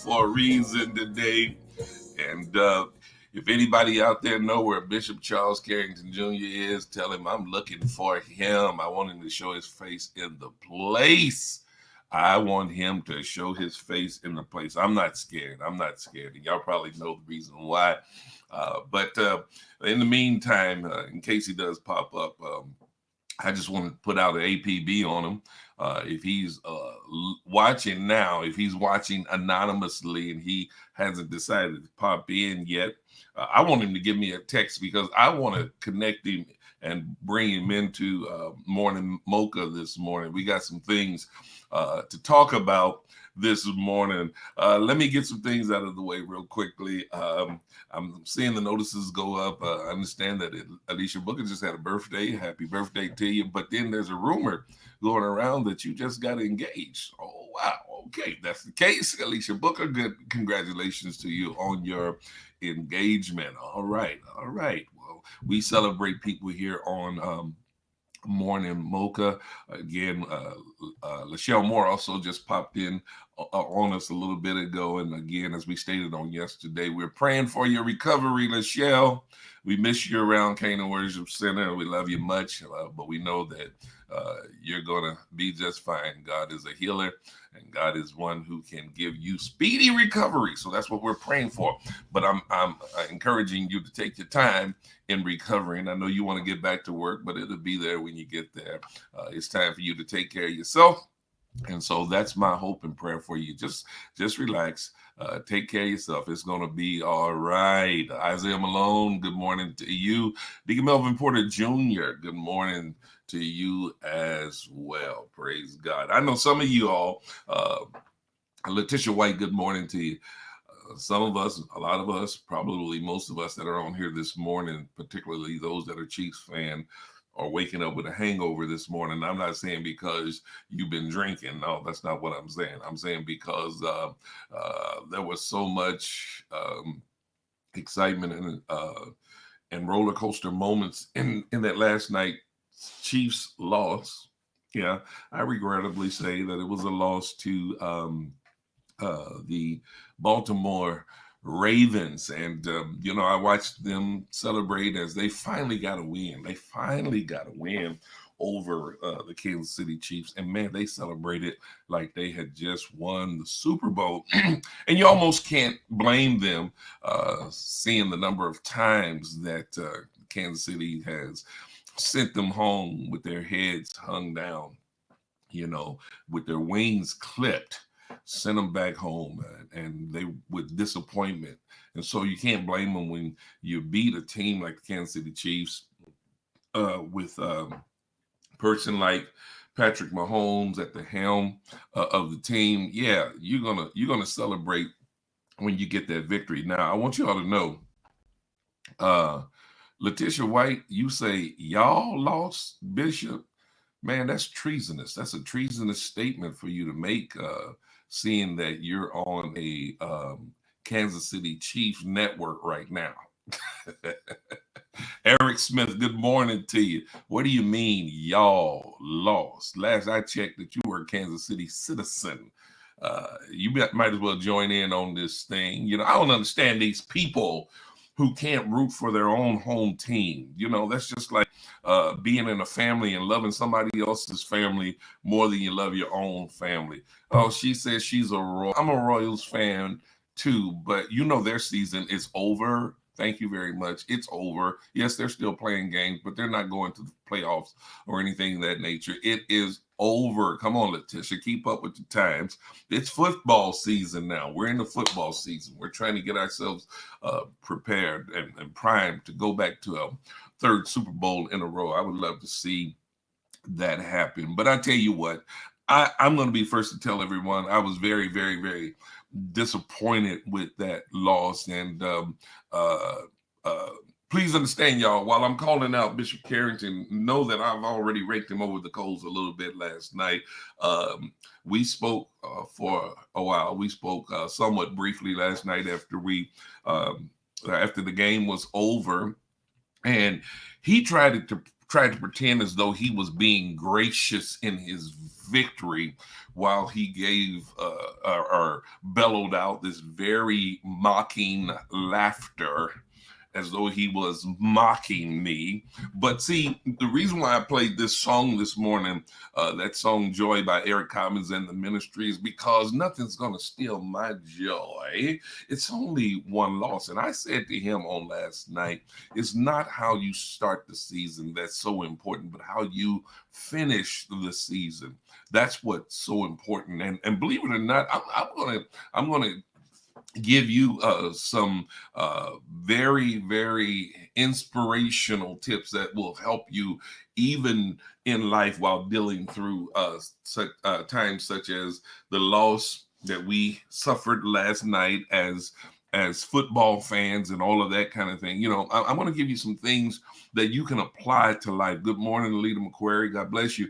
for a reason today. And if anybody out there know where Bishop Charles Carrington Jr. is, tell him I'm looking for him. I want him to show his face in the place. I want him to show his face in the place. I'm not scared. I'm not scared. And y'all probably know the reason why. But in the meantime, in case he does pop up, I just want to put out an APB on him. If he's watching now, if he's watching anonymously and he hasn't decided to pop in yet, I want him to give me a text because I want to connect him and bring him into Morning Mocha this morning. We got some things to talk about this morning. Let me get some things out of the way real quickly. I'm seeing the notices go up. I understand that Alicia Booker just had a birthday. Happy birthday to you. But then there's a rumor going around that you just got engaged. Oh, wow. Okay, that's the case. Alicia Booker, good. Congratulations to you on your engagement. All right. Well, we celebrate people here on Morning Mocha. Again, Lachelle Moore also just popped in on us a little bit ago. And again, as we stated on yesterday, we're praying for your recovery, Lachelle. We miss you around Canaan Worship Center. We love you much, but we know that you're going to be just fine. God is a healer, and God is one who can give you speedy recovery. So that's what we're praying for. But I'm encouraging you to take your time in recovering. I know you want to get back to work, but it'll be there when you get there. It's time for you to take care of yourself. And so that's my hope and prayer for you. Just relax. Take care of yourself. It's going to be all right. Isaiah Malone, good morning to you. Deacon Melvin Porter Jr., good morning to you as well. Praise God. I know some of you all, Letitia White, good morning to you. Some of us, a lot of us, probably most of us that are on here this morning, particularly those that are Chiefs fan, are waking up with a hangover this morning. I'm not saying because you've been drinking. No, that's not what I'm saying. I'm saying because there was so much excitement and roller coaster moments in that last night Chiefs loss. Yeah, I regrettably say that it was a loss to the Baltimore Ravens. And, I watched them celebrate as they finally got a win. They finally got a win over the Kansas City Chiefs. And, man, they celebrated like they had just won the Super Bowl. And you almost can't blame them seeing the number of times that Kansas City has sent them home with their heads hung down, with their wings clipped. Send them back home, and they with disappointment. And so you can't blame them when you beat a team like the Kansas City Chiefs with a person like Patrick Mahomes at the helm of the team. Yeah, you're gonna celebrate when you get that victory. Now, I want you all to know, Letitia White, you say y'all lost, Bishop. Man, that's treasonous. That's a treasonous statement for you to make. Seeing that you're on a Kansas City Chiefs network right now. Eric Smith, good morning to you. What do you mean y'all lost? Last I checked that you were a Kansas City citizen. You might as well join in on this thing. I don't understand these people who can't root for their own home team. That's just like being in a family and loving somebody else's family more than you love your own family. Oh, she says she's I'm a Royals fan too, but their season is over. Thank you very much. It's over. Yes, they're still playing games, but they're not going to the playoffs or anything of that nature. It is over. Come on, Letitia, keep up with the times. It's football season now. We're in the football season. We're trying to get ourselves prepared and primed to go back to a third Super Bowl in a row. I would love to see that happen. But I tell you what, I'm going to be first to tell everyone I was very, very, very disappointed with that loss. And please understand, y'all, while I'm calling out Bishop Carrington, know that I've already raked him over the coals a little bit last night. We spoke for a while. We spoke somewhat briefly last night after after the game was over. And he tried to tried to pretend as though he was being gracious in his victory while he gave or bellowed out this very mocking laughter as though he was mocking me. But see, the reason why I played this song this morning, that song Joy by Eric Commons and the Ministry, is because nothing's going to steal my joy. It's only one loss. And I said to him on last night, it's not how you start the season that's so important, but how you finish the season. That's what's so important. And believe it or not, I'm gonna give you some very, very inspirational tips that will help you even in life while dealing through times such as the loss that we suffered last night as football fans and all of that kind of thing. You know, I'm going to give you some things that you can apply to life. Good morning, Alita McQuarrie. God bless you.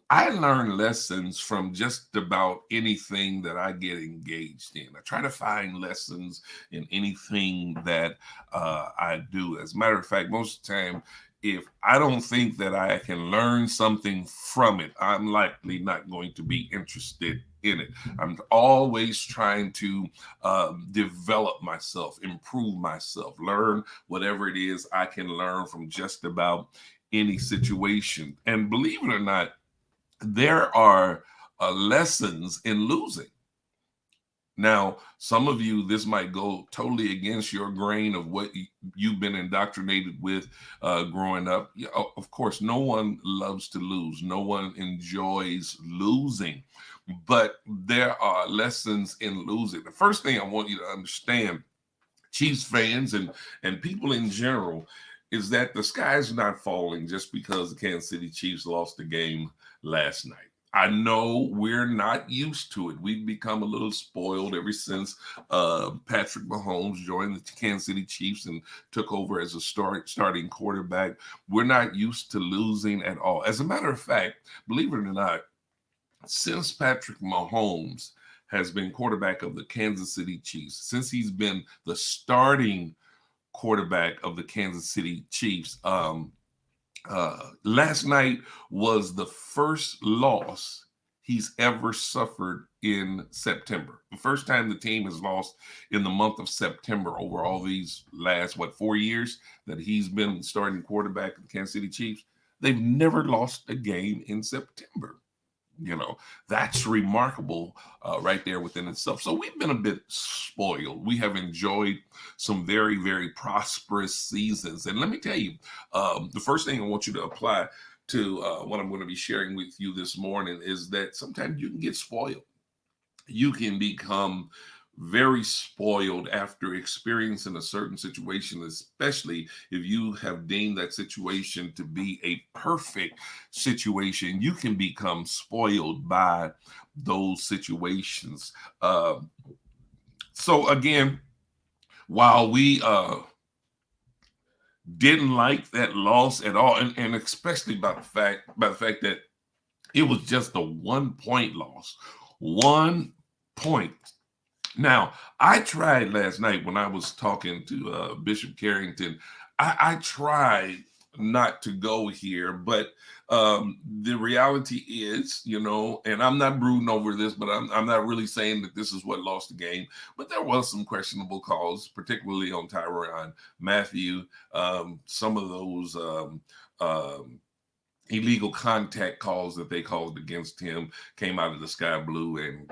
I learn lessons from just about anything that I get engaged in. I try to find lessons in anything that I do. As a matter of fact, most of the time, if I don't think that I can learn something from it, I'm likely not going to be interested in it. I'm always trying to develop myself, improve myself, learn whatever it is I can learn from just about any situation. And believe it or not, there are lessons in losing. Now, some of you, this might go totally against your grain of what you've been indoctrinated with growing up. Of course, no one loves to lose. No one enjoys losing. But there are lessons in losing. The first thing I want you to understand, Chiefs fans and people in general, is that the sky's not falling just because the Kansas City Chiefs lost the game last night. I know we're not used to it. We've become a little spoiled ever since Patrick Mahomes joined the Kansas City Chiefs and took over as a starting quarterback. We're not used to losing at all. As a matter of fact, believe it or not, since Patrick Mahomes has been quarterback of the Kansas City Chiefs, since he's been the starting quarterback of the Kansas City Chiefs, last night was the first loss he's ever suffered in September. The first time the team has lost in the month of September over all these last, 4 years that he's been starting quarterback of the Kansas City Chiefs. They've never lost a game in September. You know, that's remarkable right there within itself. So we've been a bit spoiled. We have enjoyed some very, very prosperous seasons. And let me tell you, the first thing I want you to apply to what I'm going to be sharing with you this morning is that sometimes you can get spoiled. You can become very spoiled after experiencing a certain situation, especially if you have deemed that situation to be a perfect situation. You can become spoiled by those situations. So again, while we didn't like that loss at all, and especially by the fact that it was just a 1 point loss, 1 point. Now, I tried last night when I was talking to Bishop Carrington. I tried not to go here, but the reality is, you know, and I'm not brooding over this, but I'm not really saying that this is what lost the game. But there was some questionable calls, particularly on Tyrann Mathieu. Some of those illegal contact calls that they called against him came out of the sky blue and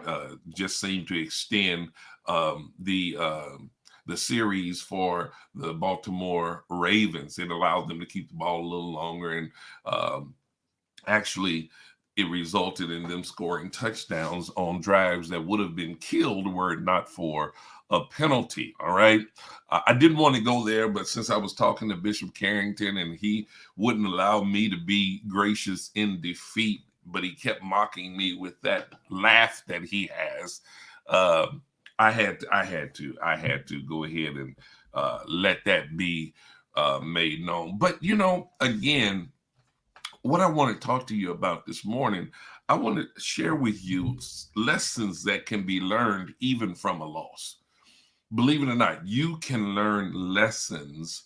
just seemed to extend the series for the Baltimore Ravens. It allowed them to keep the ball a little longer, and actually it resulted in them scoring touchdowns on drives that would have been killed were it not for a penalty. All right. I didn't want to go there, but since I was talking to Bishop Carrington and he wouldn't allow me to be gracious in defeat, but he kept mocking me with that laugh that he has, I had to go ahead and let that be made known. But, you know, again, what I want to talk to you about this morning, I want to share with you lessons that can be learned even from a loss. Believe it or not, you can learn lessons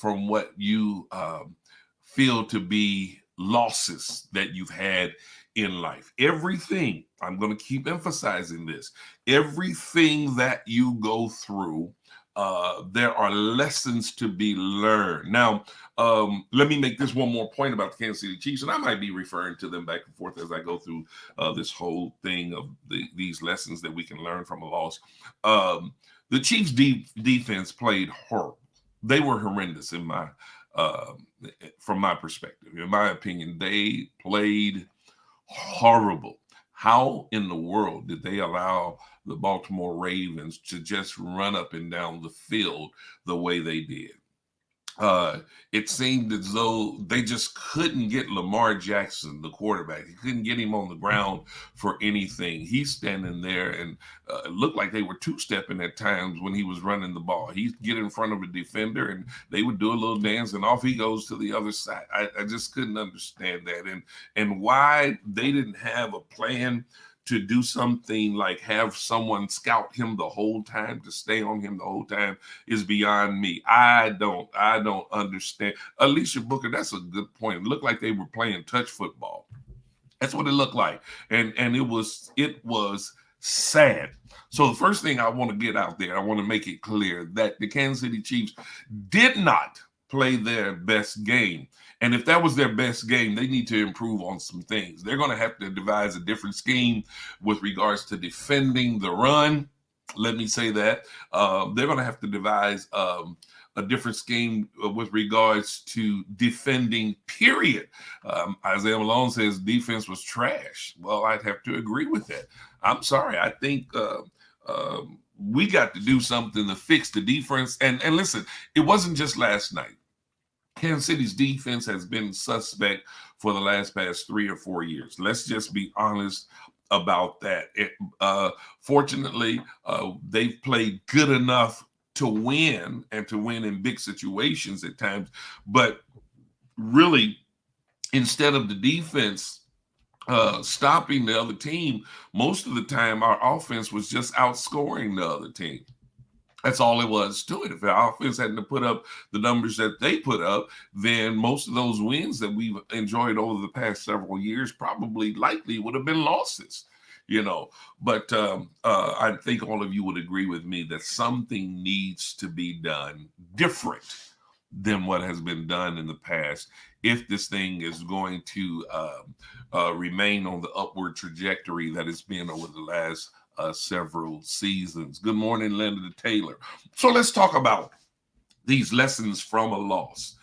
from what you feel to be losses that you've had in life. Everything, I'm going to keep emphasizing this, everything that you go through, there are lessons to be learned. Now, let me make this one more point about the Kansas City Chiefs, and I might be referring to them back and forth as I go through this whole thing of these lessons that we can learn from a loss. The Chiefs' defense played horrible. They were horrendous from my perspective. In my opinion, they played horrible. How in the world did they allow the Baltimore Ravens to just run up and down the field the way they did? It seemed as though they just couldn't get Lamar Jackson, the quarterback. He couldn't get him on the ground for anything. He's standing there, and it looked like they were two-stepping at times when he was running the ball. He'd get in front of a defender, and they would do a little dance, and off he goes to the other side. I just couldn't understand that, and why they didn't have a plan to do something like have someone scout him the whole time, to stay on him the whole time, is beyond me. I don't understand. Alicia Booker, that's a good point. It looked like they were playing touch football. That's what it looked like. And it was sad. So the first thing I want to get out there, I want to make it clear that the Kansas City Chiefs did not play their best game. And if that was their best game, they need to improve on some things. They're going to have to devise a different scheme with regards to defending the run. Let me say that. They're going to have to devise a different scheme with regards to defending, period. Isaiah Malone says defense was trash. Well, I'd have to agree with that. I'm sorry. I think we got to do something to fix the defense. And listen, it wasn't just last night. Kansas City's defense has been suspect for the past 3 or 4 years. Let's just be honest about that. Fortunately, they've played good enough to win, and to win in big situations at times. But really, instead of the defense stopping the other team, most of the time our offense was just outscoring the other team. That's all it was to it. If our offense hadn't to put up the numbers that they put up, then most of those wins that we've enjoyed over the past several years likely would have been losses, But I think all of you would agree with me that something needs to be done different than what has been done in the past if this thing is going to remain on the upward trajectory that it's been over the last several seasons. Good morning, Linda Taylor. So let's talk about these lessons from a loss.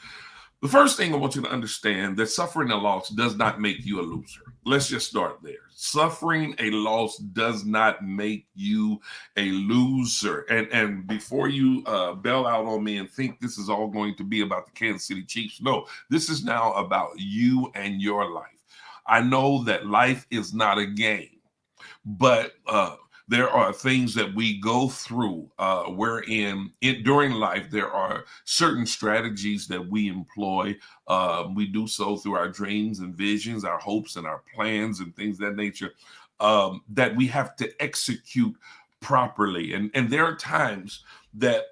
The first thing I want you to understand that suffering a loss does not make you a loser. Let's just start there. Suffering a loss does not make you a loser. And before you bail out on me and think this is all going to be about the Kansas City Chiefs, no, this is now about you and your life. I know that life is not a game, but there are things that we go through wherein during life there are certain strategies that we employ. We do so through our dreams and visions, our hopes and our plans and things of that nature that we have to execute properly. And there are times that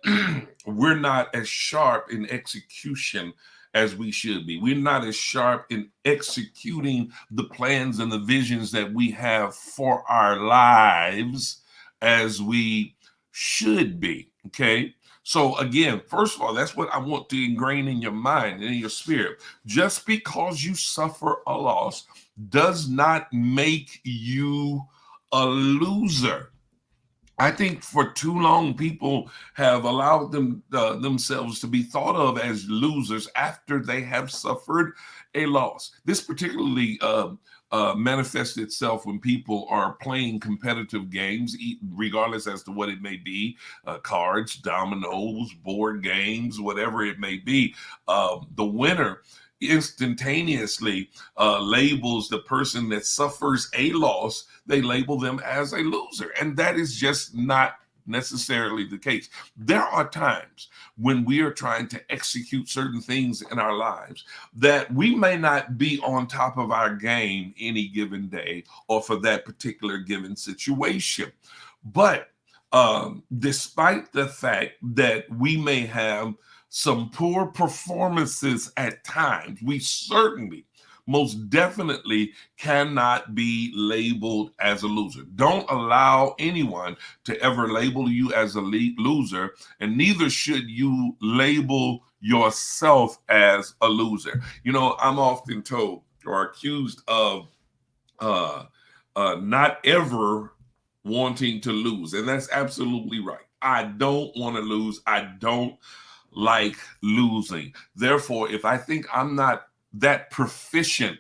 we're not as sharp in execution as we should be. We're not as sharp in executing the plans and the visions that we have for our lives as we should be, okay? So again, first of all, that's what I want to ingrain in your mind and in your spirit. Just because you suffer a loss does not make you a loser. I think for too long, people have allowed themselves to be thought of as losers after they have suffered a loss. This particularly manifests itself when people are playing competitive games, regardless as to what it may be, cards, dominoes, board games, whatever it may be. The winner instantaneously labels the person that suffers a loss, they label them as a loser. And that is just not necessarily the case. There are times when we are trying to execute certain things in our lives that we may not be on top of our game any given day or for that particular given situation. But despite the fact that we may have some poor performances at times, we certainly, most definitely cannot be labeled as a loser. Don't allow anyone to ever label you as a loser, and neither should you label yourself as a loser. You know, I'm often told or accused of not ever wanting to lose. And that's absolutely right. I don't want to lose. I don't like losing. Therefore, if I think I'm not that proficient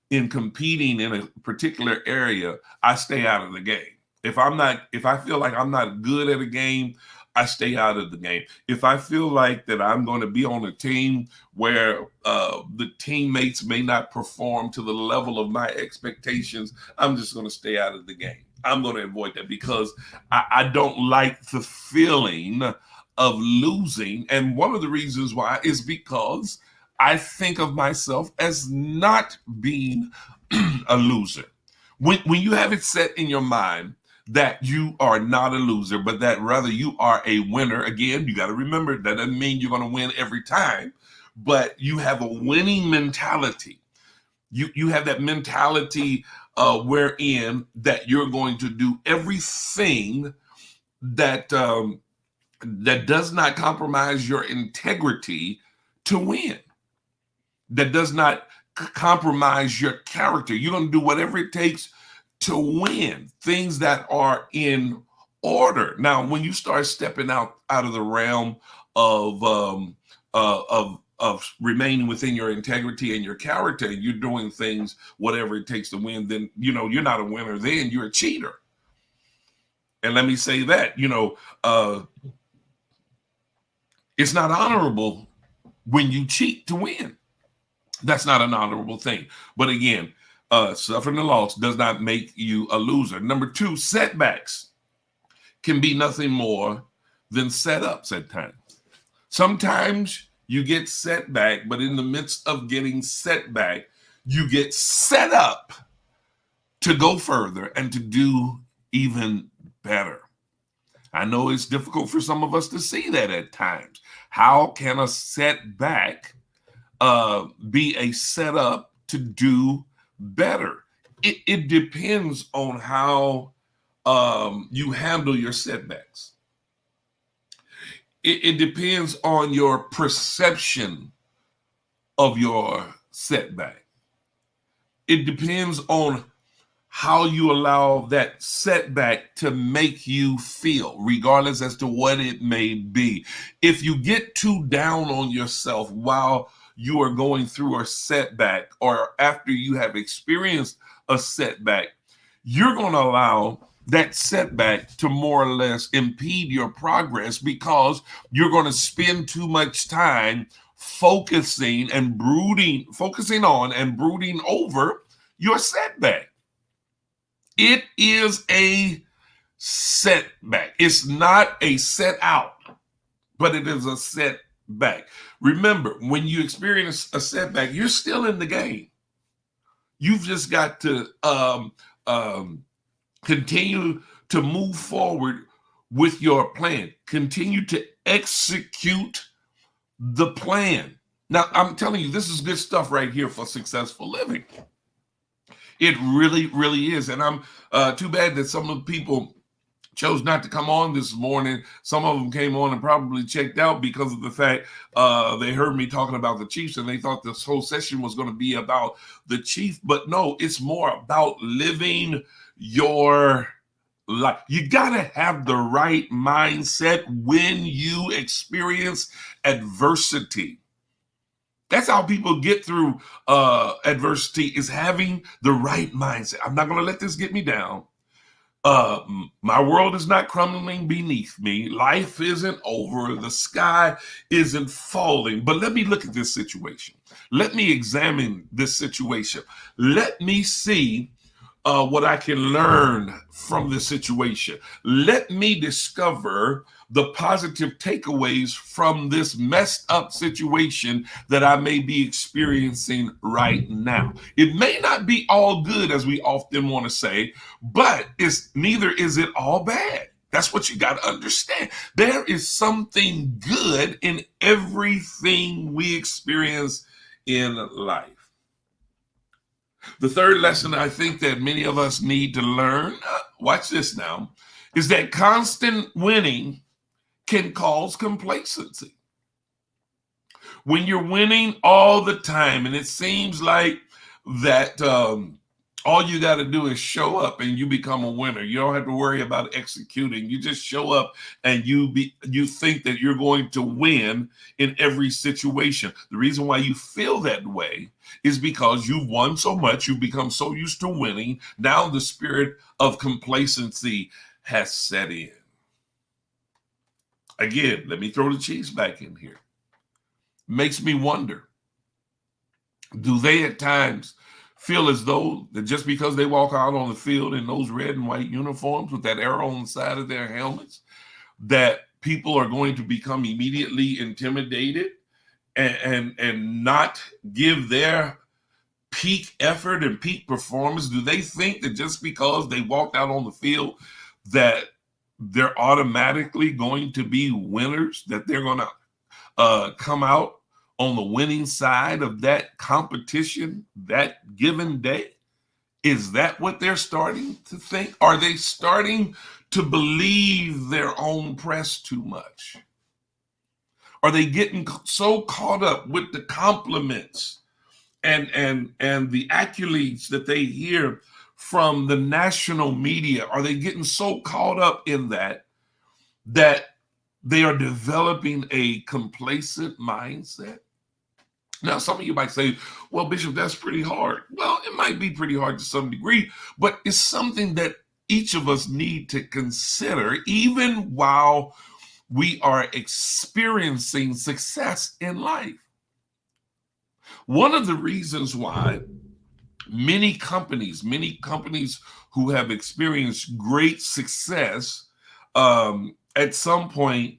in competing in a particular area, I stay out of the game. If I feel like I'm not good at a game, I stay out of the game. If I feel like that I'm going to be on a team where the teammates may not perform to the level of my expectations, I'm just going to stay out of the game. I'm going to avoid that because I don't like the feeling of losing. And one of the reasons why is because I think of myself as not being a loser. When you have it set in your mind that you are not a loser, but that rather you are a winner, again, you got to remember that doesn't mean you're going to win every time, but you have a winning mentality. You have that mentality wherein that you're going to do everything that that does not compromise your integrity to win, that does not compromise your character. You're going to do whatever it takes to win, things that are in order. Now, when you start stepping out of the realm of remaining within your integrity and your character, you're doing things whatever it takes to win, then you're not a winner. Then you're a cheater. And let me say that it's not honorable when you cheat to win. That's not an honorable thing. But again, suffering a loss does not make you a loser. Number two, setbacks can be nothing more than setups at times. Sometimes you get setback, but in the midst of getting setback, you get set up to go further and to do even better. I know it's difficult for some of us to see that at times. How can a setback be a setup to do better? It depends on how you handle your setbacks. It depends on your perception of your setback. It depends on how you allow that setback to make you feel, regardless as to what it may be. If you get too down on yourself while you are going through a setback or after you have experienced a setback, you're going to allow that setback to more or less impede your progress because you're going to spend too much time focusing on and brooding over your setback. It is a setback. It's not a set out, but it is a setback. Remember, when you experience a setback, you're still in the game. You've just got to continue to move forward with your plan. Continue to execute the plan. Now, I'm telling you, this is good stuff right here for successful living. It really, really is. And I'm too bad that some of the people chose not to come on this morning. Some of them came on and probably checked out because of the fact they heard me talking about the Chiefs and they thought this whole session was going to be about the Chiefs. But no, it's more about living your life. You got to have the right mindset when you experience adversity. That's how people get through adversity, is having the right mindset. I'm not going to let this get me down. My world is not crumbling beneath me. Life isn't over. The sky isn't falling. But let me look at this situation. Let me examine this situation. Let me see what I can learn from this situation. Let me discover the positive takeaways from this messed up situation that I may be experiencing right now. It may not be all good, as we often want to say, but neither is it all bad. That's what you got to understand. There is something good in everything we experience in life. The third lesson I think that many of us need to learn, watch this now, is that constant winning can cause complacency. When you're winning all the time and it seems like that all you got to do is show up and you become a winner. You don't have to worry about executing. You just show up and you think that you're going to win in every situation. The reason why you feel that way is because you've won so much, you've become so used to winning. Now the spirit of complacency has set in. Again, let me throw the Chiefs back in here. Makes me wonder, do they at times feel as though that just because they walk out on the field in those red and white uniforms with that arrow on the side of their helmets, that people are going to become immediately intimidated and not give their peak effort and peak performance? Do they think that just because they walked out on the field that they're automatically going to be winners, that they're going to come out on the winning side of that competition that given day? Is that what they're starting to think? Are they starting to believe their own press too much? Are they getting so caught up with the compliments and the accolades that they hear from the national media? Are they getting so caught up in that they are developing a complacent mindset? Now, some of you might say, well, Bishop, that's pretty hard. Well, it might be pretty hard to some degree, but it's something that each of us need to consider, even while we are experiencing success in life. One of the reasons why many companies who have experienced great success at some point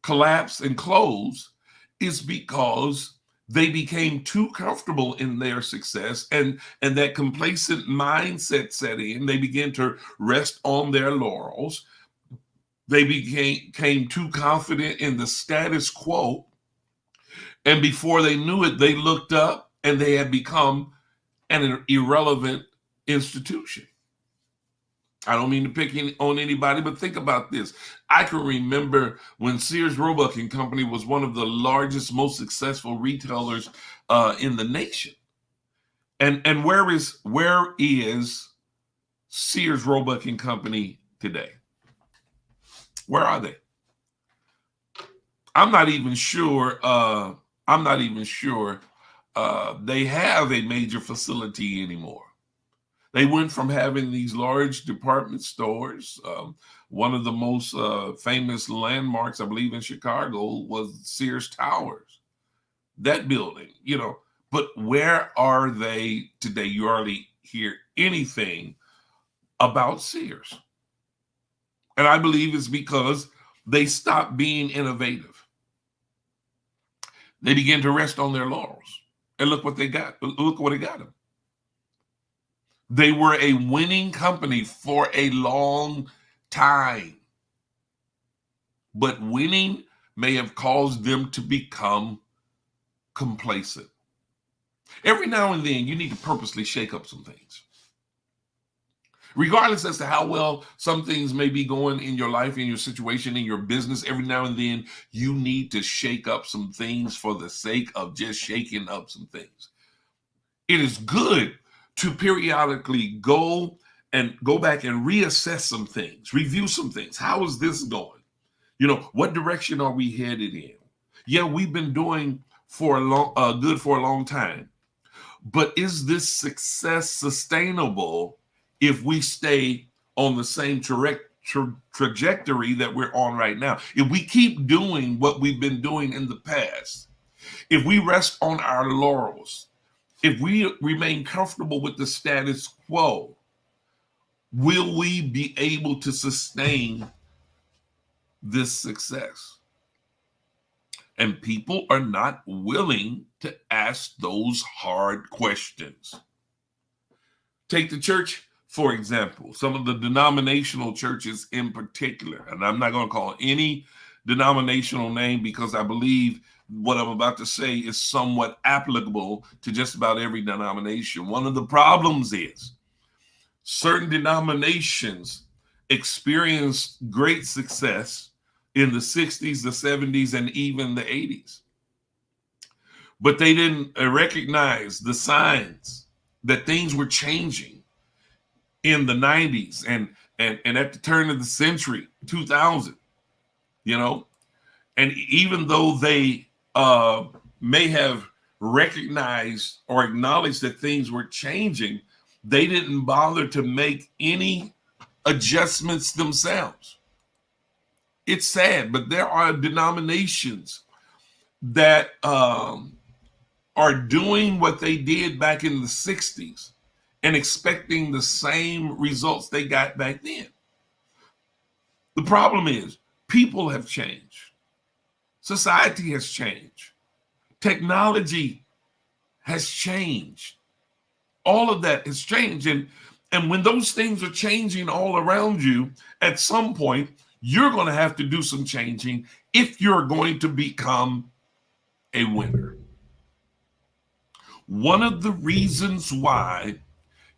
collapse and close is because they became too comfortable in their success, and that complacent mindset set in. They began to rest on their laurels. They became too confident in the status quo. And before they knew it, they looked up and they had become an irrelevant institution. I don't mean to pick on anybody, but think about this. I can remember when Sears Roebuck and Company was one of the largest, most successful retailers in the nation. And where is Sears Roebuck and Company today? Where are they? I'm not even sure. They have a major facility anymore. They went from having these large department stores. One of the most famous landmarks, I believe, in Chicago was Sears Towers. That building, but where are they today? You hardly hear anything about Sears. And I believe it's because they stopped being innovative. They began to rest on their laurels. And look what they got. Look what it got them. They were a winning company for a long time. But winning may have caused them to become complacent. Every now and then, you need to purposely shake up some things. Regardless as to how well some things may be going in your life, in your situation, in your business, every now and then, you need to shake up some things for the sake of just shaking up some things. It is good to periodically go back and reassess some things, review some things. How is this going? What direction are we headed in? Yeah, we've been doing good for a long time, but is this success sustainable if we stay on the same trajectory that we're on right now? If we keep doing what we've been doing in the past, if we rest on our laurels, if we remain comfortable with the status quo, will we be able to sustain this success? And people are not willing to ask those hard questions. Take the church For example, some of the denominational churches in particular, and I'm not going to call any denominational name because I believe what I'm about to say is somewhat applicable to just about every denomination. One of the problems is certain denominations experienced great success in the 60s, the 70s, and even the 80s. But they didn't recognize the signs that things were changing in the 90s and at the turn of the century, 2000, you know? And even though they may have recognized or acknowledged that things were changing, they didn't bother to make any adjustments themselves. It's sad, but there are denominations that are doing what they did back in the 60s and expecting the same results they got back then. The problem is people have changed. Society has changed. Technology has changed. All of that has changed. And when those things are changing all around you, at some point, you're going to have to do some changing if you're going to become a winner. One of the reasons why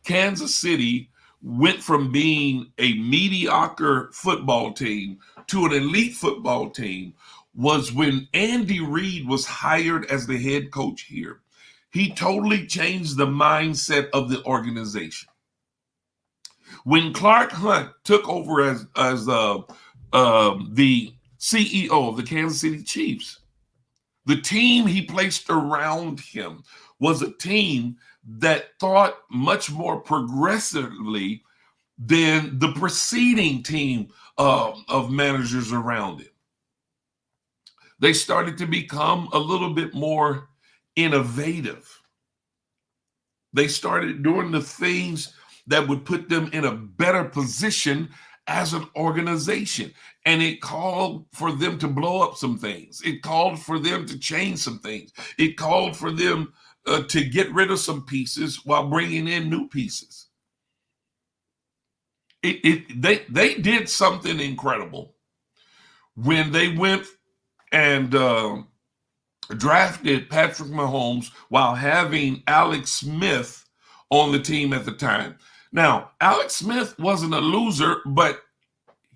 Kansas City went from being a mediocre football team to an elite football team was when Andy Reid was hired as the head coach here. He totally changed the mindset of the organization. When Clark Hunt took over as the CEO of the Kansas City Chiefs, the team he placed around him was a team that thought much more progressively than the preceding team of managers around it. They started to become a little bit more innovative. They started doing the things that would put them in a better position as an organization. And it called for them to blow up some things. It called for them to change some things. It called for them to get rid of some pieces while bringing in new pieces. They did something incredible when they went and drafted Patrick Mahomes while having Alex Smith on the team at the time. Now, Alex Smith wasn't a loser, but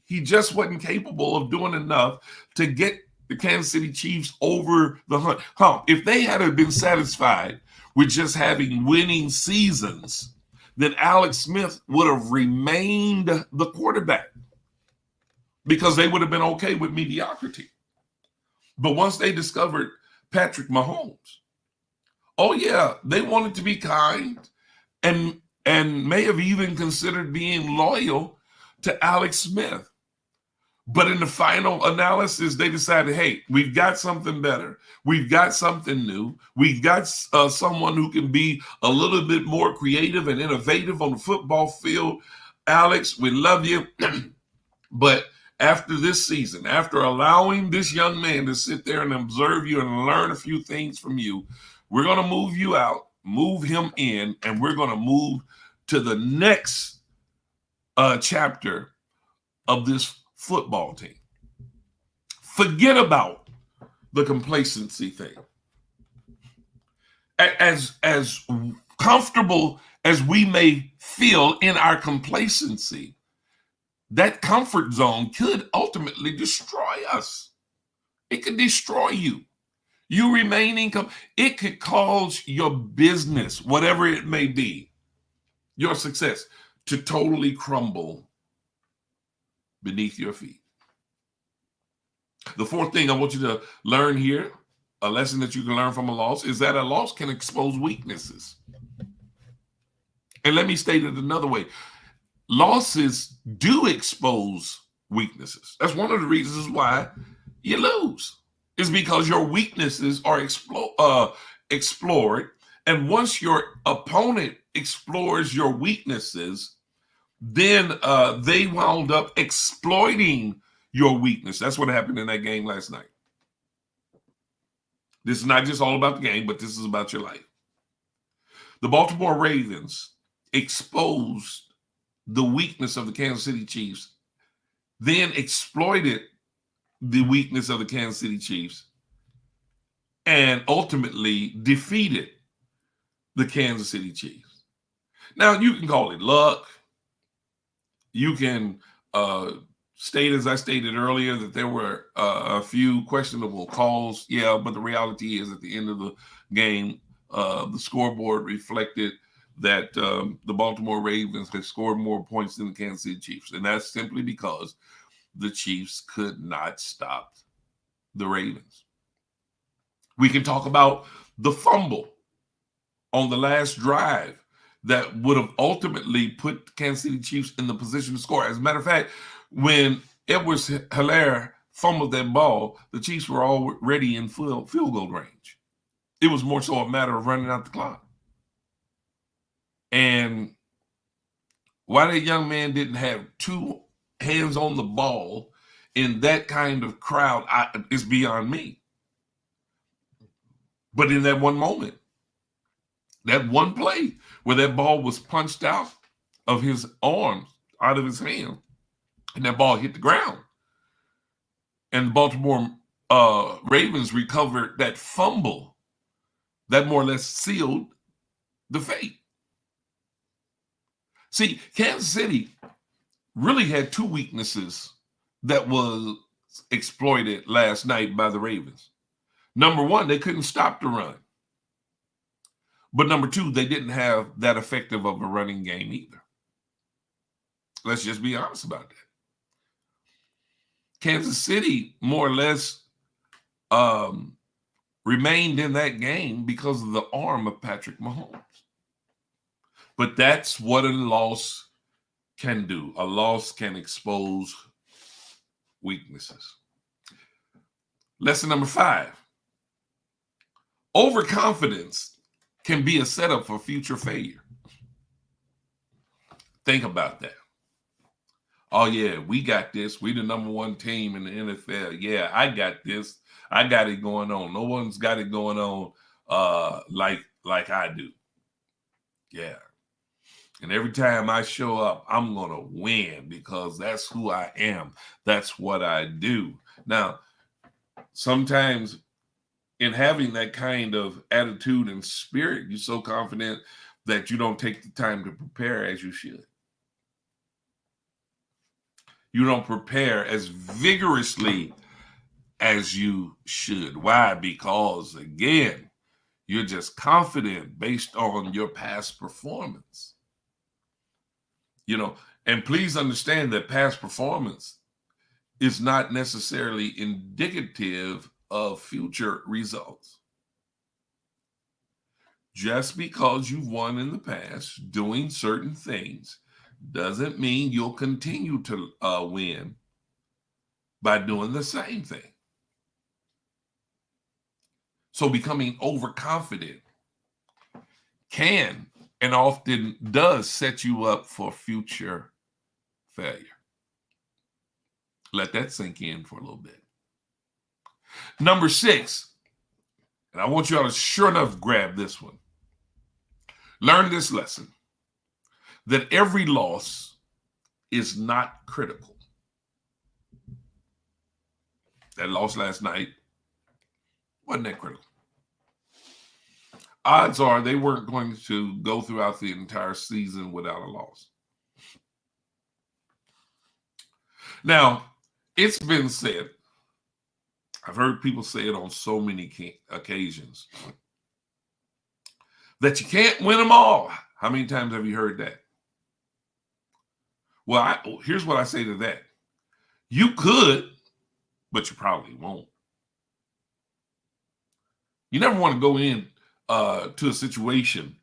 he just wasn't capable of doing enough to get the Kansas City Chiefs over the hump. If they had been satisfied with just having winning seasons, then Alex Smith would have remained the quarterback because they would have been okay with mediocrity. But once they discovered Patrick Mahomes, oh yeah, they wanted to be kind and may have even considered being loyal to Alex Smith. But in the final analysis, they decided, hey, we've got something better. We've got something new. We've got someone who can be a little bit more creative and innovative on the football field. Alex, we love you. But after this season, after allowing this young man to sit there and observe you and learn a few things from you, we're going to move you out, move him in, and we're going to move to the next chapter of this football team. Forget about the complacency thing. As comfortable as we may feel in our complacency, that comfort zone could ultimately destroy us. It could destroy you. You remaining, it could cause your business, whatever it may be, your success, to totally crumble beneath your feet. The fourth thing I want you to learn here, a lesson that you can learn from a loss, is that a loss can expose weaknesses. And let me state it another way. Losses do expose weaknesses. That's one of the reasons why you lose, is because your weaknesses are explored. And once your opponent explores your weaknesses, then they wound up exploiting your weakness. That's what happened in that game last night. This is not just all about the game, but this is about your life. The Baltimore Ravens exposed the weakness of the Kansas City Chiefs, then exploited the weakness of the Kansas City Chiefs, and ultimately defeated the Kansas City Chiefs. Now, you can call it luck. You can state, as I stated earlier, that there were a few questionable calls. Yeah, but the reality is at the end of the game, the scoreboard reflected that the Baltimore Ravens had scored more points than the Kansas City Chiefs. And that's simply because the Chiefs could not stop the Ravens. We can talk about the fumble on the last drive that would have ultimately put the Kansas City Chiefs in the position to score. As a matter of fact, when Edwards-Helaire fumbled that ball, the Chiefs were already in field goal range. It was more so a matter of running out the clock. And why that young man didn't have two hands on the ball in that kind of crowd is beyond me. But in that one moment, that one play where that ball was punched out of his arms, out of his hand, and that ball hit the ground, and the Baltimore Ravens recovered that fumble, that more or less sealed the fate. See, Kansas City really had two weaknesses that was exploited last night by the Ravens. Number one, they couldn't stop the run. But number two, they didn't have that effective of a running game either. Let's just be honest about that. Kansas City more or less remained in that game because of the arm of Patrick Mahomes. But that's what a loss can do. A loss can expose weaknesses. Lesson number 5. Overconfidence can be a setup for future failure. Think about that. Oh, yeah, we got this. We the number one team in the NFL. Yeah, I got this. I got it going on. No one's got it going on like I do. Yeah. And every time I show up, I'm going to win because that's who I am. That's what I do. Now, sometimes in having that kind of attitude and spirit, you're so confident that you don't take the time to prepare as you should. You don't prepare as vigorously as you should. Why? Because, again, you're just confident based on your past performance. You know, and please understand that past performance is not necessarily indicative of future results. Just because you've won in the past doing certain things doesn't mean you'll continue to win by doing the same thing. So becoming overconfident can and often does set you up for future failure. Let that sink in for a little bit. Number 6, and I want you all to sure enough grab this one. Learn this lesson, that every loss is not critical. That loss last night wasn't that critical. Odds are they weren't going to go throughout the entire season without a loss. Now, it's been said, I've heard people say it on so many occasions, that you can't win them all. How many times have you heard that? Well, here's what I say to that. You could, but you probably won't. You never want to go in to a situation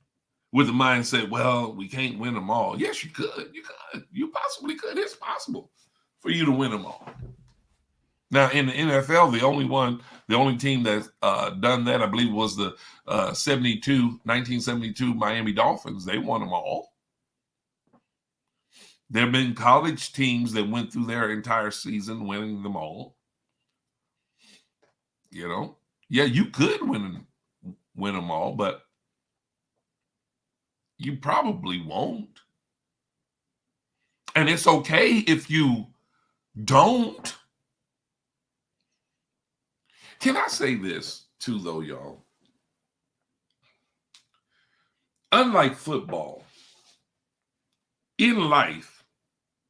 with the mindset, well, we can't win them all. Yes, you could. You could. You possibly could. It's possible for you to win them all. Now, in the NFL, the only team that's done that, I believe, was the 1972 Miami Dolphins. They won them all. There have been college teams that went through their entire season winning them all. You know, yeah, you could win them all, but you probably won't. And it's okay if you don't. Can I say this too, though, y'all? Unlike football, in life,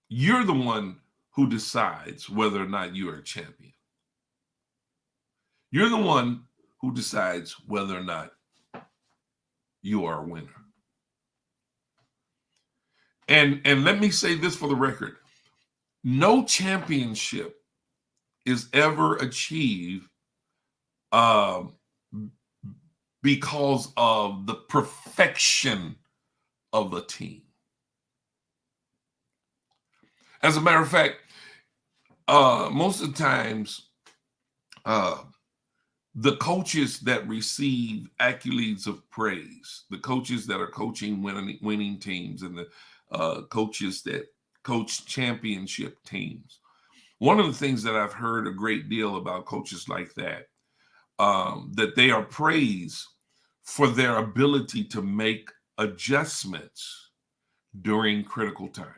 you're the one who decides whether or not you are a champion. You're the one who decides whether or not you are a winner. And let me say this for the record. No championship is ever achieved because of the perfection of the team. As a matter of fact, most of the times, the coaches that receive accolades of praise, the coaches that are coaching winning teams, and the coaches that coach championship teams, one of the things that I've heard a great deal about coaches like that, that they are praised for their ability to make adjustments during critical times.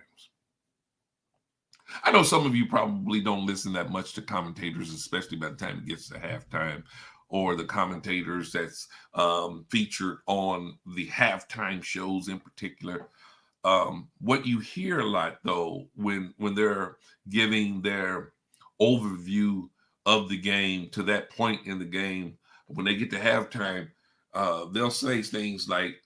I know some of you probably don't listen that much to commentators, especially by the time it gets to halftime, or the commentators that's featured on the halftime shows in particular. What you hear a lot, though, when they're giving their overview of the game to that point in the game, when they get to halftime, they'll say things like,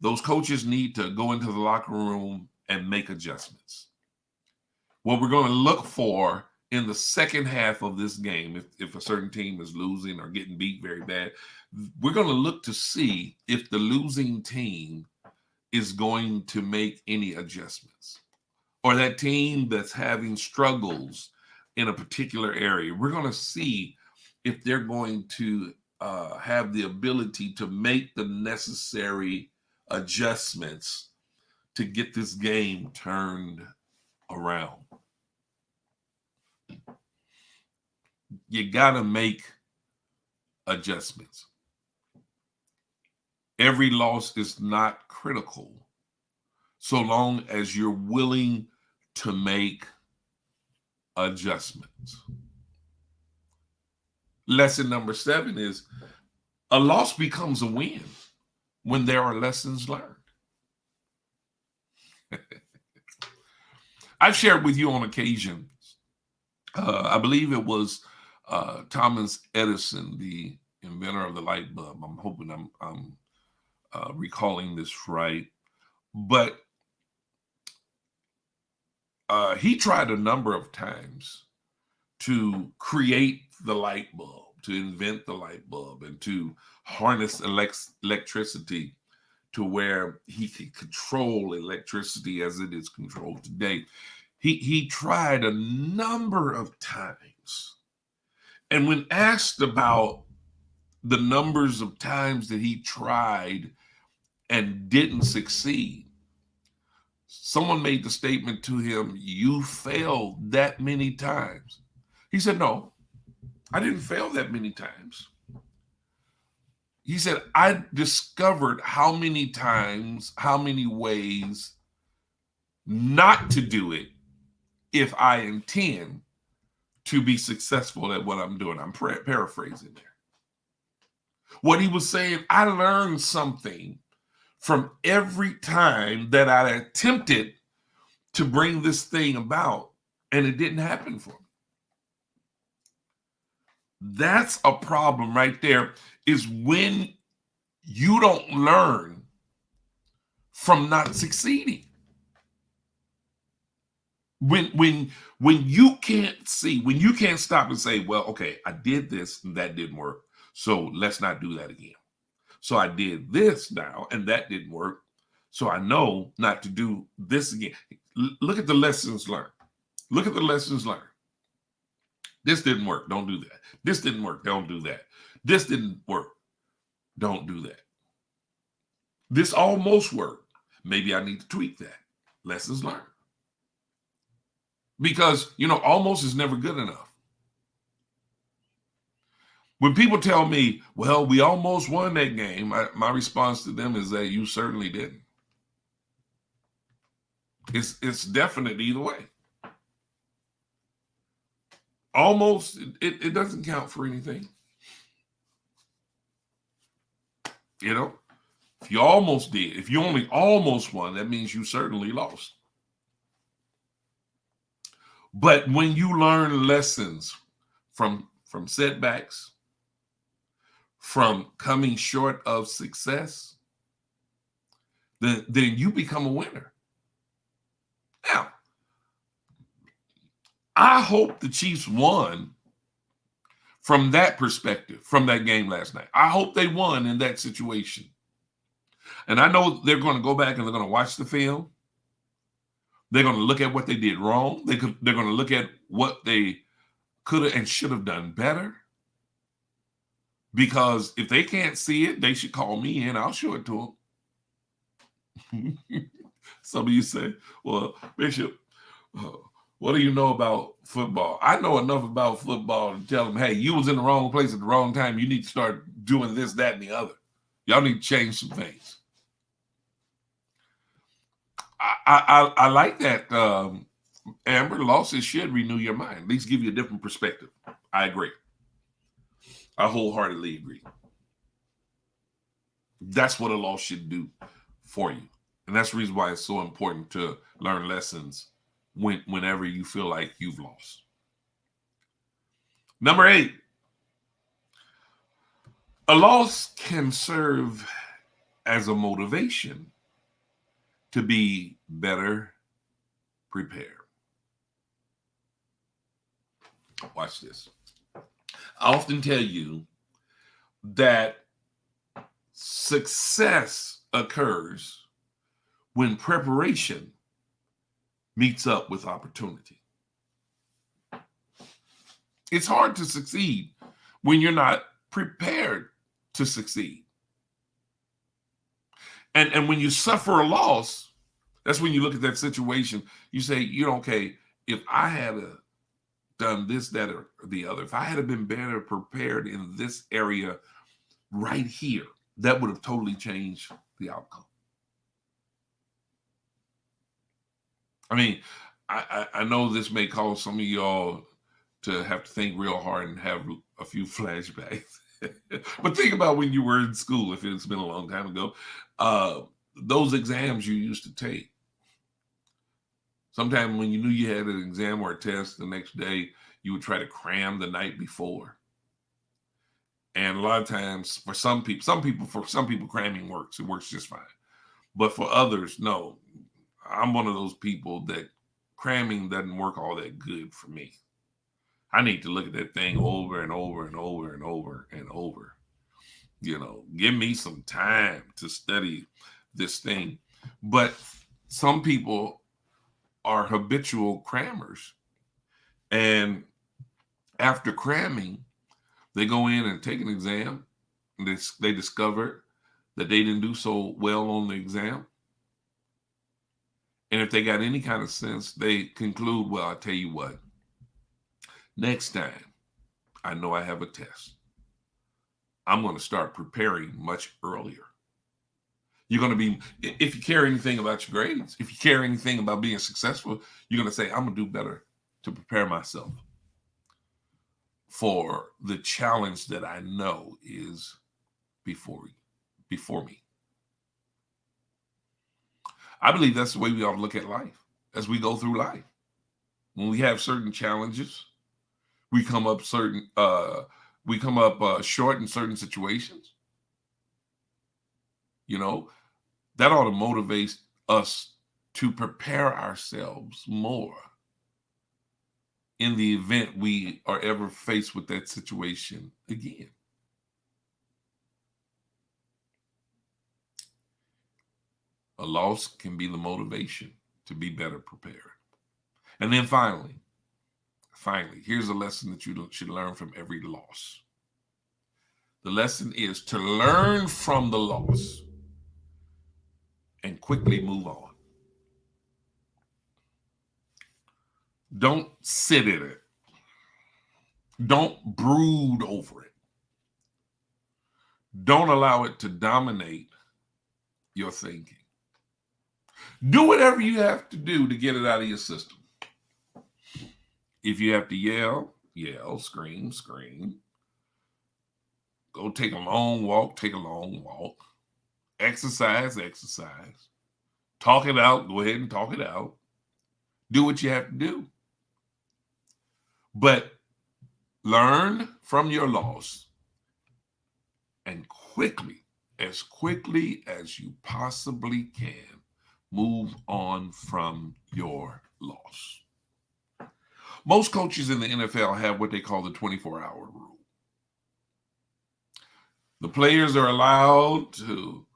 those coaches need to go into the locker room and make adjustments. What we're going to look for in the second half of this game, if a certain team is losing or getting beat very bad, we're going to look to see if the losing team is going to make any adjustments, or that team that's having struggles in a particular area. We're going to see if they're going to have the ability to make the necessary adjustments to get this game turned around. You got to make adjustments. Every loss is not critical so long as you're willing to make adjustments. Lesson number 7 is a loss becomes a win when there are lessons learned. I've shared with you on occasion, I believe it was Thomas Edison, the inventor of the light bulb. I'm hoping I'm recalling this right. But he tried a number of times to create the light bulb, to invent the light bulb, and to harness electricity to where he could control electricity as it is controlled today. He tried a number of times. And when asked about the numbers of times that he tried and didn't succeed, someone made the statement to him, "You failed that many times." He said, "No, I didn't fail that many times." He said, "I discovered how many times, how many ways not to do it if I intend to be successful at what I'm doing." I'm paraphrasing there. What he was saying, I learned something from every time that I attempted to bring this thing about, and it didn't happen for me. That's a problem right there, is when you don't learn from not succeeding. When you can't see, when you can't stop and say, well, okay, I did this and that didn't work, so let's not do that again. So I did this now and that didn't work, so I know not to do this again. Look at the lessons learned. Look at the lessons learned. This didn't work, don't do that. This didn't work, don't do that. This didn't work, don't do that. This almost worked. Maybe I need to tweak that. Lessons learned. Because, almost is never good enough. When people tell me, well, we almost won that game, my response to them is that you certainly didn't. It's definite either way. Almost, it doesn't count for anything. You know, if you almost did, if you only almost won, that means you certainly lost. But when you learn lessons from setbacks, from coming short of success, then you become a winner. Now, I hope the Chiefs won from that perspective, from that game last night. I hope they won in that situation. And I know they're going to go back and they're going to watch the film. They're going to look at what they did wrong. They're going to look at what they could have and should have done better. Because if they can't see it, they should call me and I'll show it to them. Some of you say, well, Bishop, what do you know about football? I know enough about football to tell them, hey, you was in the wrong place at the wrong time. You need to start doing this, that, and the other. Y'all need to change some things. I like that. Amber, losses should renew your mind, at least give you a different perspective. I agree. I wholeheartedly agree. That's what a loss should do for you. And that's the reason why it's so important to learn lessons whenever you feel like you've lost. Number 8, a loss can serve as a motivation to be better prepared. Watch this. I often tell you that success occurs when preparation meets up with opportunity. It's hard to succeed when you're not prepared to succeed. And when you suffer a loss, that's when you look at that situation, you say, okay, if I had done this, that, or the other, if I had been better prepared in this area right here, that would have totally changed the outcome. I mean, I know this may cause some of y'all to have to think real hard and have a few flashbacks. But think about when you were in school, if it's been a long time ago, those exams you used to take. Sometimes when you knew you had an exam or a test the next day, you would try to cram the night before. And a lot of times for some people, cramming works. It works just fine. But for others, no. I'm one of those people that cramming doesn't work all that good for me. I need to look at that thing over and over and over and over and over. Give me some time to study this thing. But some people are habitual crammers. And after cramming, they go in and take an exam. And they discover that they didn't do so well on the exam. And if they got any kind of sense, they conclude, well, I'll tell you what. Next time I know I have a test, I'm going to start preparing much earlier. You're going to be, if you care anything about your grades, if you care anything about being successful, you're going to say, I'm going to do better to prepare myself for the challenge that I know is before me. I believe that's the way we ought to look at life as we go through life. When we have certain challenges, we come up short in certain situations. That ought to motivate us to prepare ourselves more in the event we are ever faced with that situation again. A loss can be the motivation to be better prepared. And then finally, here's a lesson that you should learn from every loss. The lesson is to learn from the loss and quickly move on. Don't sit in it. Don't brood over it. Don't allow it to dominate your thinking. Do whatever you have to do to get it out of your system. If you have to yell, yell, scream, scream. Go take a long walk, take a long walk. Exercise, exercise. Talk it out, go ahead and talk it out. Do what you have to do. But learn from your loss and as quickly as you possibly can, move on from your loss. Most coaches in the NFL have what they call the 24-hour rule. The players are allowed to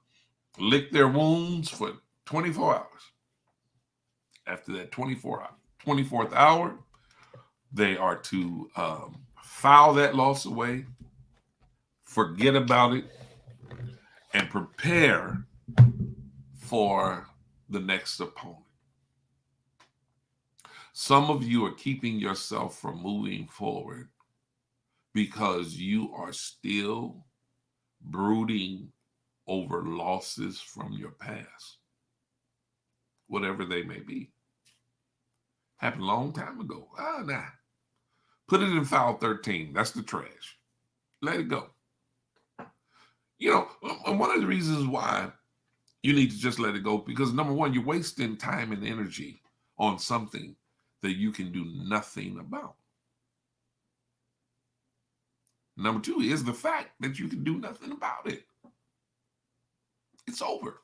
lick their wounds for 24 hours. After that 24th hour, they are to file that loss away, forget about it, and prepare for the next opponent. Some of you are keeping yourself from moving forward because you are still brooding over losses from your past, whatever they may be. Happened a long time ago. Nah. Put it in file 13. That's the trash. Let it go. You know, one of the reasons why you need to just let it go, because number one, you're wasting time and energy on something that you can do nothing about. Number two is the fact that you can do nothing about it. It's over.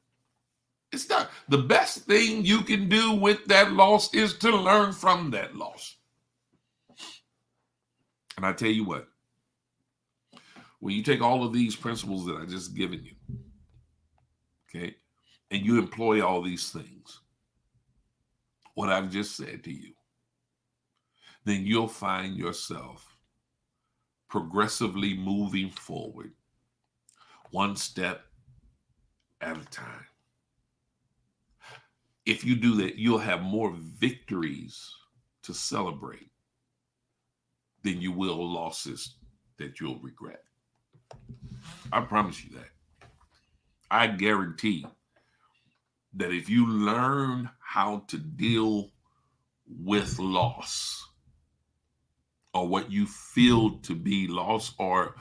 It's done. The best thing you can do with that loss is to learn from that loss. And I tell you what, when you take all of these principles that I just given you, okay, and you employ all these things, what I've just said to you, then you'll find yourself progressively moving forward, one step at a time. If you do that, you'll have more victories to celebrate than you will losses that you'll regret. I promise you that. I guarantee that if you learn how to deal with loss, or what you feel to be loss, or,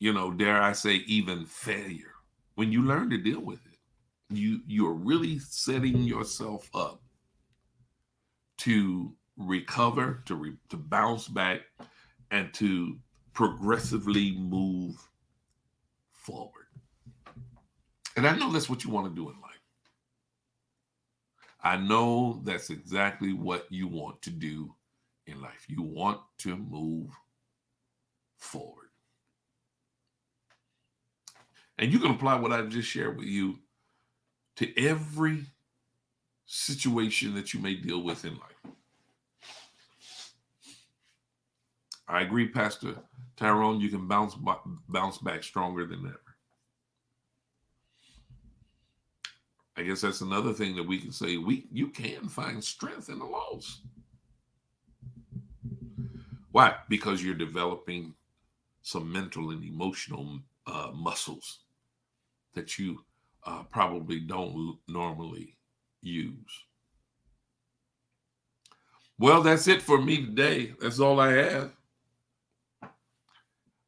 dare I say, even failure, when you learn to deal with it, you're really setting yourself up to recover, to bounce back, and to progressively move forward. And I know that's what you want to do in life. I know that's exactly what you want to do in life. You want to move forward. And you can apply what I've just shared with you to every situation that you may deal with in life. I agree, Pastor Tyrone, you can bounce back stronger than ever. I guess that's another thing that we can say. You can find strength in the loss. Why? Because you're developing some mental and emotional muscles that you probably don't normally use. Well, that's it for me today. That's all I have.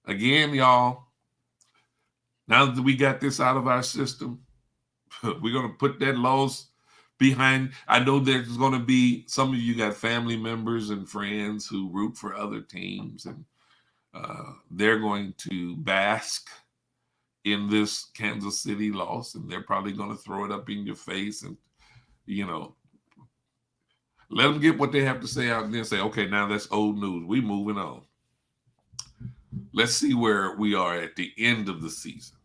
Again, y'all, now that we got this out of our system, we're going to put that loss behind. I know there's going to be some of you got family members and friends who root for other teams, and they're going to bask in this Kansas City loss, and they're probably going to throw it up in your face and, let them get what they have to say out and then say, okay, now that's old news. We're moving on. Let's see where we are at the end of the season.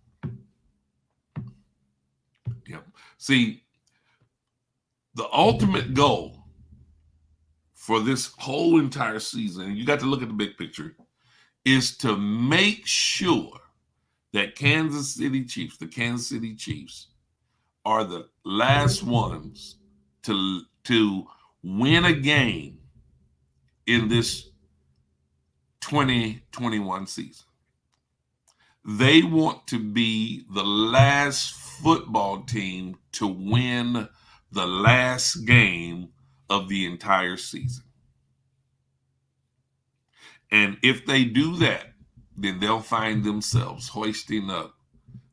Yeah. See, the ultimate goal for this whole entire season, and you got to look at the big picture, is to make sure that the Kansas City Chiefs are the last ones to win a game in this 2021 season. They want to be the last football team to win the last game of the entire season. And if they do that, then they'll find themselves hoisting up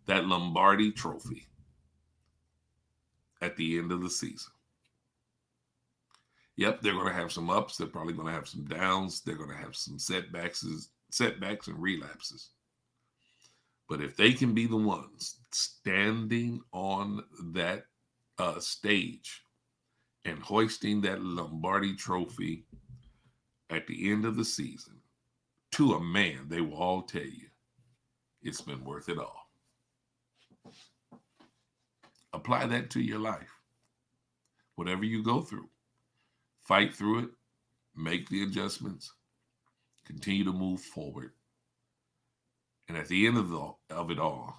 that Lombardi trophy at the end of the season. Yep, they're going to have some ups. They're probably going to have some downs. They're going to have some setbacks and relapses. But if they can be the ones standing on that stage and hoisting that Lombardi trophy at the end of the season, to a man, they will all tell you it's been worth it all. Apply that to your life. Whatever you go through, fight through it, make the adjustments, continue to move forward. And at the end of it all,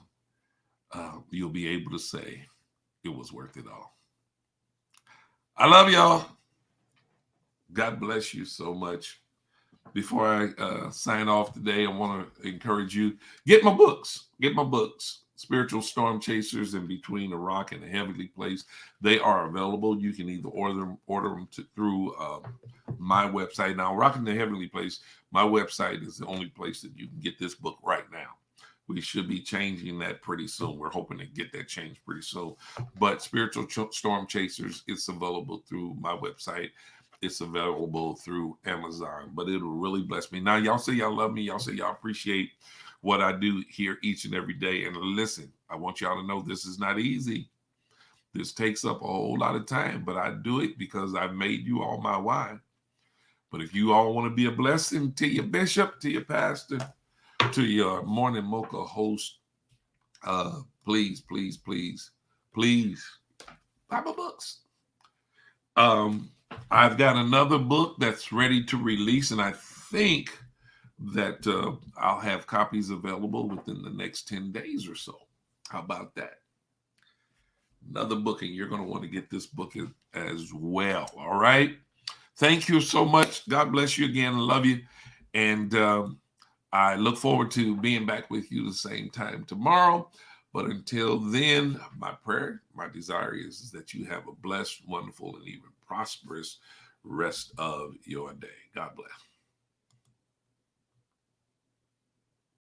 you'll be able to say it was worth it all. I love y'all. God bless you so much. Before I sign off today, I want to encourage you, get my books. Spiritual Storm Chasers and Between the Rock and the Heavenly Place. They are available. You can either order them through my website. Now, Rock in the Heavenly Place, my website is the only place that you can get this book right now. We should be changing that pretty soon. We're hoping to get that changed pretty soon. But Spiritual Storm Chasers, it's available through my website. It's available through Amazon, but it'll really bless me. Now, y'all say y'all love me. Y'all say y'all appreciate what I do here each and every day. And listen, I want y'all to know this is not easy. This takes up a whole lot of time, but I do it because I've made you all my wine. But if you all want to be a blessing to your bishop, to your pastor, to your Morning Mocha host, please buy my books. I've got another book that's ready to release, and I think that I'll have copies available within the next 10 days or so. How about that? Another book, and you're going to want to get this book as well. All right. Thank you so much. God bless you again. I love you. And I look forward to being back with you the same time tomorrow. But until then, my prayer, my desire is that you have a blessed, wonderful, and even prosperous rest of your day. God bless.